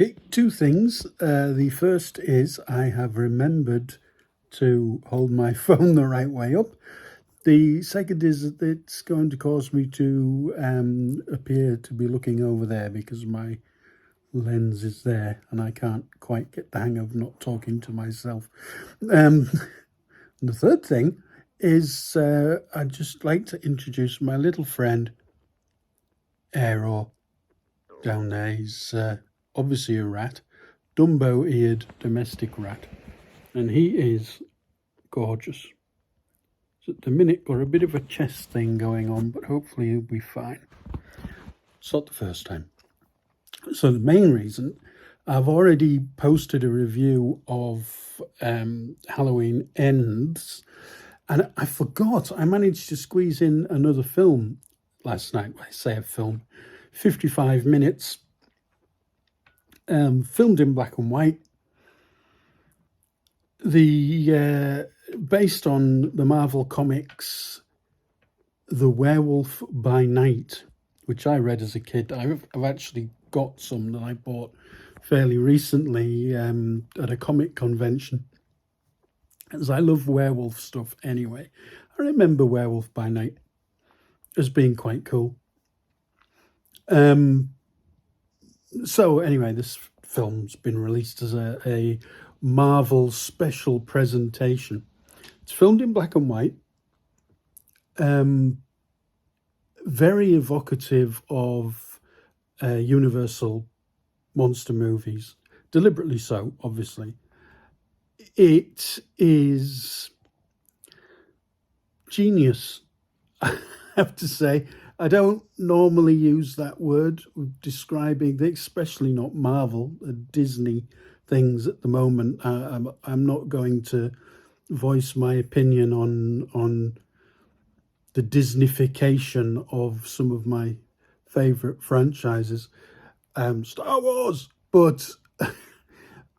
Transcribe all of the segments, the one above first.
Okay, two things. The first is I have remembered to hold my phone the right way up. The second is that it's going to cause me to appear to be looking over there because my lens is there and I can't quite get the hang of not talking to myself. The third thing is I'd just like to introduce my little friend, Aero, down there. He's obviously a rat, Dumbo-eared domestic rat, and he is gorgeous. So at the minute got a bit of a chest thing going on, but hopefully he'll be fine. It's not the first time. So the main reason, I've already posted a review of Halloween Ends, and I forgot I managed to squeeze in another film last night. I say a film, 55 minutes, filmed in black and white. Based on the Marvel Comics, The Werewolf by Night, which I read as a kid. I've actually got some that I bought fairly recently at a comic convention, as I love werewolf stuff anyway. I remember Werewolf by Night as being quite cool. So anyway, this film's been released as a Marvel special presentation. It's filmed in black and white, very evocative of Universal monster movies, deliberately so, obviously. It is genius, I have to say. I don't normally use that word describing, especially not Marvel, Disney things at the moment. I'm not going to voice my opinion on the Disneyfication of some of my favourite franchises, Star Wars, but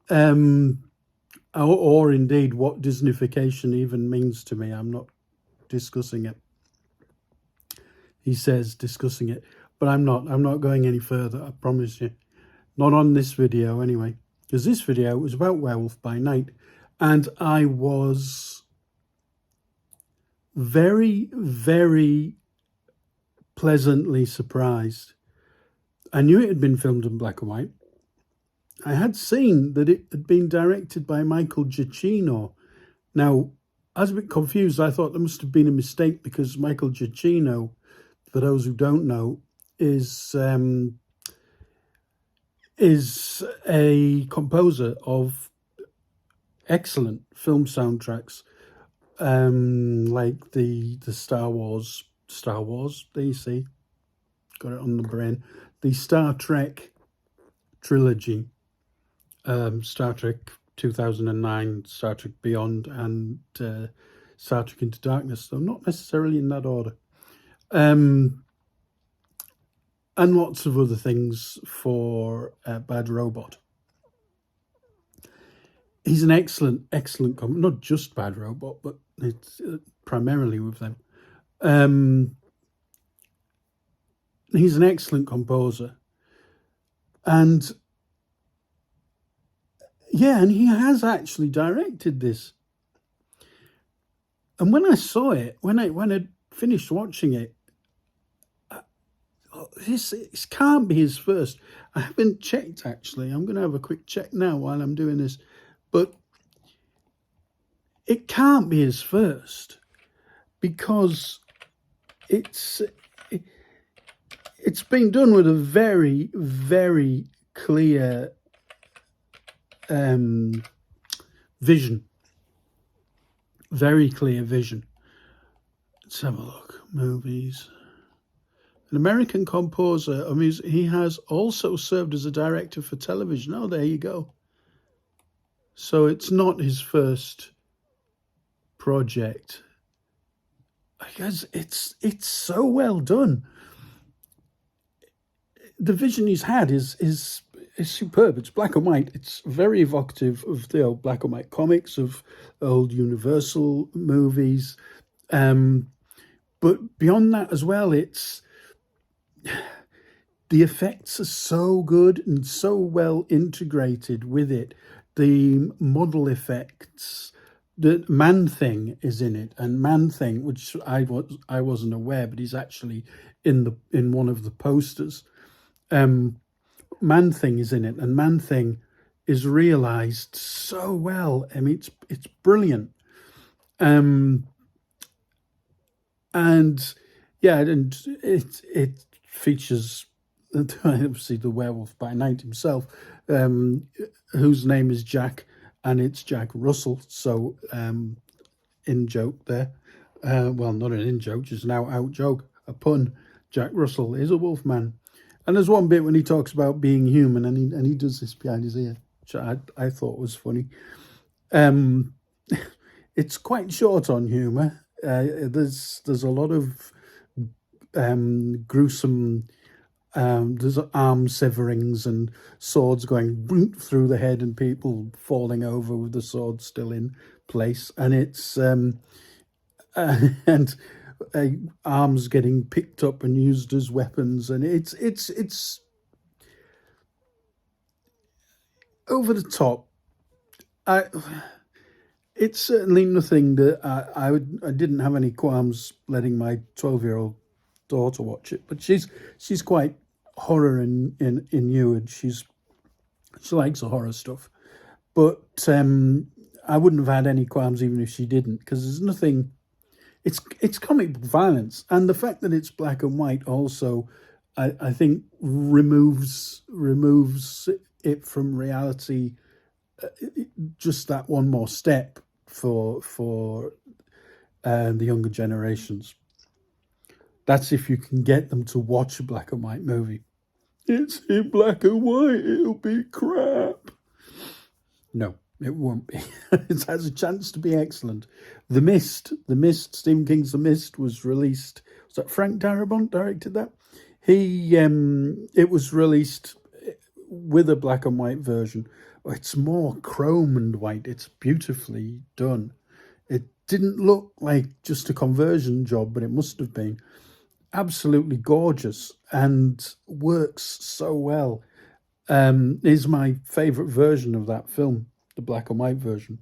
or indeed what Disneyfication even means to me. I'm not discussing it. He says discussing it, but I'm not going any further, I promise you. Not on this video anyway, because this video was about Werewolf by Night, and I was very, very pleasantly surprised. I knew it had been filmed in black and white. I had seen that it had been directed by Michael Giacchino. Now, I was a bit confused. I thought there must have been a mistake because Michael Giacchino, for those who don't know, is a composer of excellent film soundtracks, like the Star Wars, there you see, got it on the brain, the Star Trek trilogy, Star Trek 2009, Star Trek Beyond, and Star Trek Into Darkness, though not necessarily in that order. And lots of other things for Bad Robot. He's an excellent not just Bad Robot, but it's primarily with them. He's an excellent composer. And yeah, and he has actually directed this. And when I saw it, when I finished watching it, this can't be his first. I haven't checked, actually. I'm going to have a quick check now while I'm doing this. But it can't be his first, because it's been done with a very, very clear vision. Very clear vision. Let's have a look. Movies. An American composer of music. He has also served as a director for television. Oh, there you go. So it's not his first project. I guess it's so well done. The vision he's had is superb. It's black and white. It's very evocative of the old black and white comics, of old Universal movies. But beyond that as well, it's the effects are so good and so well integrated with it. The model effects, the Man Thing is in it, and Man Thing, which I wasn't aware, but he's actually in one of the posters. Um, Man Thing is in it, and Man Thing is realised so well. I mean, it's brilliant. Um, and yeah, and it features obviously the werewolf by night himself, um, whose name is Jack, and it's Jack Russell. So in joke there, well, not an in joke, just an out joke, a pun. Jack Russell is a wolf man, and there's one bit when he talks about being human, and he does this behind his ear, which I thought was funny. Um, it's quite short on humour. There's a lot of gruesome. There's arm severings and swords going through the head and people falling over with the sword still in place, and it's and arms getting picked up and used as weapons, and it's over the top. I It's certainly nothing that I didn't have any qualms letting my 12-year-old daughter watch it, but she's quite horror in you, and she likes the horror stuff. But I wouldn't have had any qualms even if she didn't, because there's nothing. It's comic book violence, and the fact that it's black and white also, I think removes it from reality just that one more step for the younger generations. That's if you can get them to watch a black and white movie. It's in black and white. It'll be crap. No, it won't be. It has a chance to be excellent. Stephen King's The Mist was released. Was that Frank Darabont directed that? It was released with a black and white version. It's more chrome and white. It's beautifully done. It didn't look like just a conversion job, but it must have been absolutely gorgeous and works so well. Is my favourite version of that film, the black and white version,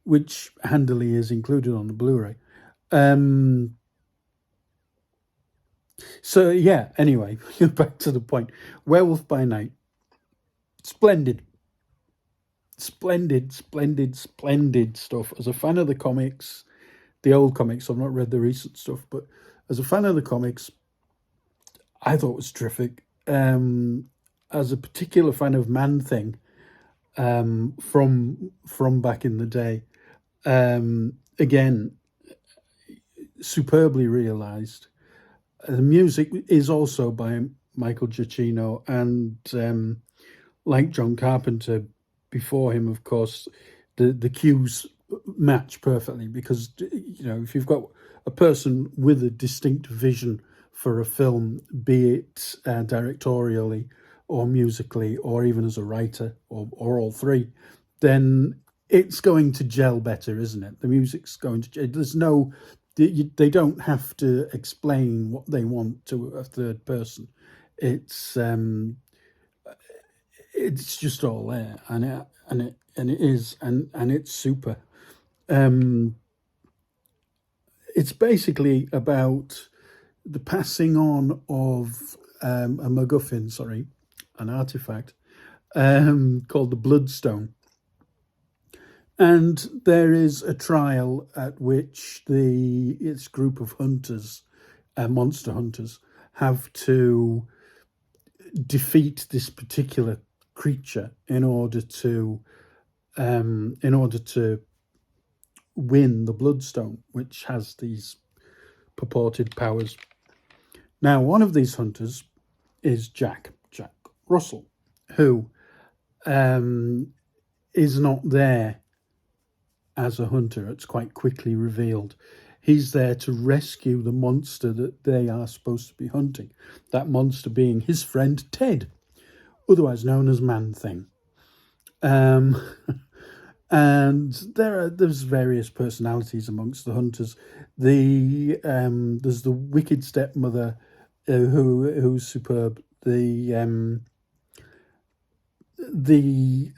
which handily is included on the Blu-ray. So yeah, anyway, back to the point. Werewolf by Night. Splendid. Splendid, splendid, splendid stuff. As a fan of the comics, the old comics, I've not read the recent stuff, but as a fan of the comics, I thought it was terrific. As a particular fan of Man Thing, from back in the day, again, superbly realised. The music is also by Michael Giacchino, and like John Carpenter before him, of course, the cues match perfectly, because if you've got a person with a distinct vision for a film, be it directorially or musically or even as a writer or all three, then it's going to gel better, isn't it? The music's going to. There's no. They don't have to explain what they want to a third person. It's just all there, and it is, and it's super. It's basically about the passing on of a MacGuffin, an artifact called the Bloodstone. And there is a trial at which its group of hunters, monster hunters, have to defeat this particular creature in order to win the Bloodstone, which has these purported powers. Now, one of these hunters is Jack Russell, who is not there as a hunter. It's quite quickly revealed. He's there to rescue the monster that they are supposed to be hunting. That monster being his friend Ted, otherwise known as Man Thing. And there's various personalities amongst the hunters. There's the wicked stepmother, who's superb. The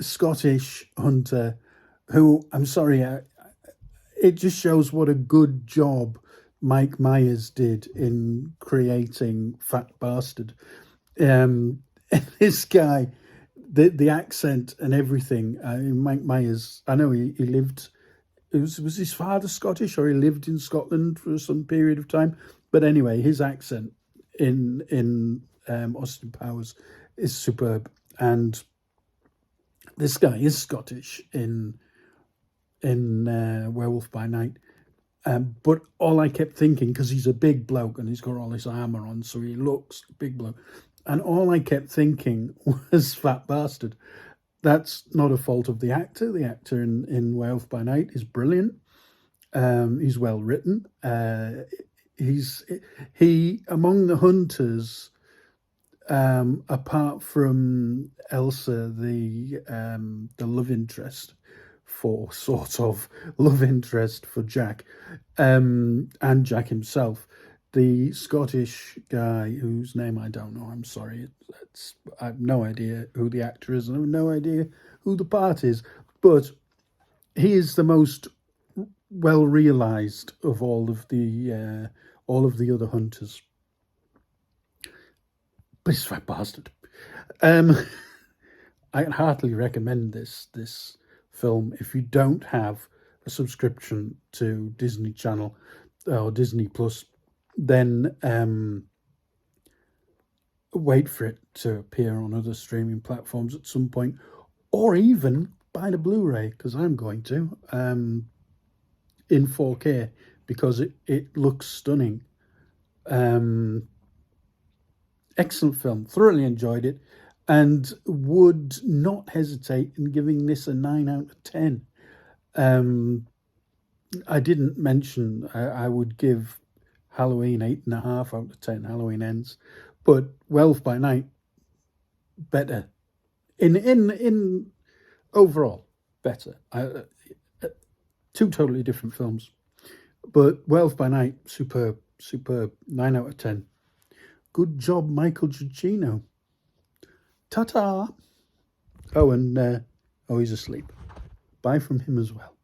Scottish hunter, who I'm sorry, it just shows what a good job Mike Myers did in creating Fat Bastard. Um, this guy, the accent and everything. Mike Myers. I know he lived. Was his father Scottish, or he lived in Scotland for some period of time? But anyway, his accent in Austin Powers is superb, and this guy is Scottish in Werewolf by Night. But all I kept thinking, because he's a big bloke and he's got all this armor on, so he looks big bloke, and all I kept thinking was Fat Bastard. That's not a fault of the actor. The actor in Werewolf by Night is brilliant. He's well written. He among the hunters, apart from Elsa, the love interest for sort of love interest for Jack, and Jack himself, the Scottish guy whose name I don't know. I'm sorry. I have no idea who the actor is, and I have no idea who the part is. But he is the most well realized of all of the other hunters. But he's a Fat Bastard. I can heartily recommend this film if you don't have a subscription to Disney Channel or Disney Plus. Then wait for it to appear on other streaming platforms at some point, or even buy the Blu-ray, because I'm going to, in 4K, because it looks stunning. Excellent film, thoroughly enjoyed it, and would not hesitate in giving this a 9 out of 10. I didn't mention I would give Halloween 8.5 out of 10. Halloween Ends, but Werewolf by Night better. In overall better. Two totally different films, but Werewolf by Night superb, 9 out of 10. Good job, Michael Giacchino. Ta-ta. Oh, and he's asleep. Bye from him as well.